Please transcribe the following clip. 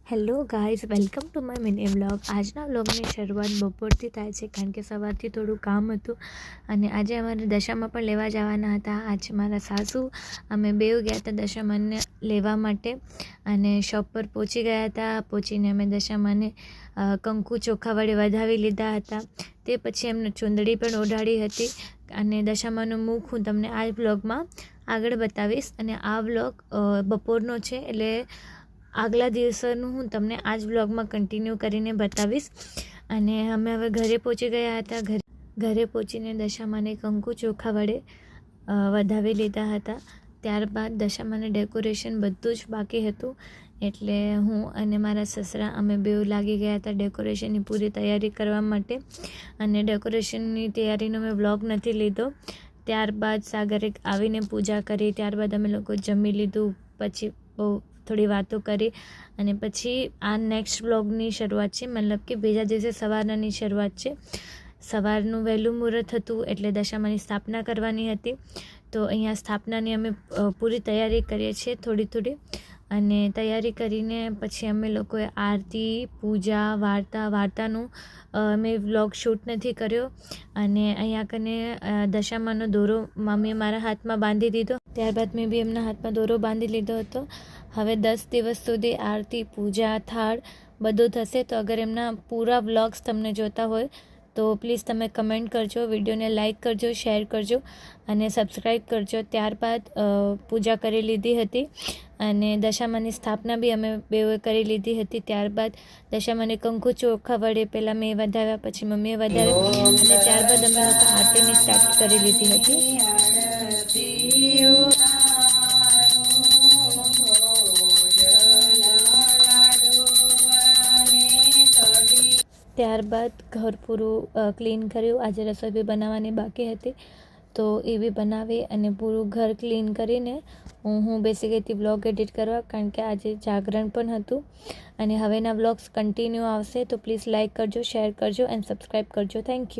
Hello guys, welcome to my mini vlog. આજના વ્લોગની શરૂઆત બપોરથી થાય છે કારણ કે સવારથી થોડું કામ હતું અને આજે અમારે દશામાં પણ લેવા જવાના હતા. આજે મારા સાસુ અમે બેઉ ગયા હતા દશામાને લેવા માટે અને શોપ પર પહોંચી ગયા હતા. પહોંચીને અમે દશામાને કંકુ ચોખા વડે વધાવી લીધા હતા. તે પછી એમને ચૂંદડી પણ ઓઢાડી હતી અને દશામાનું મુખ હું તમને આ વ્લોગમાં આગળ બતાવીશ. અને આ વ્લોગ બપોરનો છે એટલે આગલા દિવસનું હું તમને આ જ વ્લોગમાં કન્ટિન્યુ કરીને બતાવીશ. અને અમે હવે ઘરે પહોંચી ગયા હતા. ઘરે પહોંચીને દશામાને કંકુ ચોખા વડે વધાવી લીધા હતા. ત્યારબાદ દશામાને ડેકોરેશન બધું જ બાકી હતું એટલે હું અને મારા સસરા અમે બેઉ લાગી ગયા હતા ડેકોરેશનની પૂરી તૈયારી કરવા માટે. અને ડેકોરેશનની તૈયારીનો મેં વ્લોગ નથી લીધો. ત્યારબાદ સાગરે આવીને પૂજા કરી. ત્યારબાદ અમે લોકો જમી લીધું, પછી બહુ થોડી વાતો કરી અને પછી આ નેક્સ્ટ વ્લોગની શરૂઆત છે, મતલબ કે બીજા દિવસે સવારની શરૂઆત છે. સવારનું વહેલું મુહૂર્ત હતું એટલે દશામાની સ્થાપના કરવાની હતી. તો અહીંયા સ્થાપનાની અમે પૂરી તૈયારી કરીએ છીએ થોડી અને તૈયારી કરીને પછી અમે લોકોએ આરતી, પૂજા, વાર્તાનું મેં વ્લોગ શૂટ નથી કર્યો. અને અહીંયા કને દશામાનો દોરો મમ્મીએ મારા હાથમાં બાંધી દીધો. ત્યારબાદ મેં બી એમના હાથમાં દોરો બાંધી લીધો હતો. હવે 10 દિવસ સુધી આરતી, પૂજા, થાળ બધું થશે. તો અગર એમના પૂરા વ્લોગ્સ તમને જોતા હોય તો પ્લીઝ તમે કમેન્ટ કરજો, વિડીયોને લાઇક કરજો, શેર કરજો અને સબસ્ક્રાઈબ કરજો. ત્યારબાદ પૂજા કરી લીધી હતી અને દશામાની સ્થાપના બી અમે બેઉએ કરી લીધી હતી. ત્યારબાદ દશામાને કંકુ ચોખા વડે પહેલાં મેં વધાવ્યા, પછી મમ્મીએ વધાવ્યા અને ત્યારબાદ અમે લોકો આરતીની સ્ટાર્ટ કરી લીધી હતી. ત્યારબાદ ઘર પૂરું ક્લીન કર્યું. આજે રસોઈ બી બનાવવાની બાકી હતી તો એ બી બનાવી અને પૂરું ઘર ક્લીન કરીને હું બેસી ગઈ હતી વ્લોગ એડિટ કરવા, કારણ કે આજે જાગરણ પણ હતું. અને હવેના વ્લોગ્સ કન્ટિન્યુ આવશે તો પ્લીઝ લાઇક કરજો, શેર કરજો એન્ડ સબસ્ક્રાઈબ કરજો. Thank you.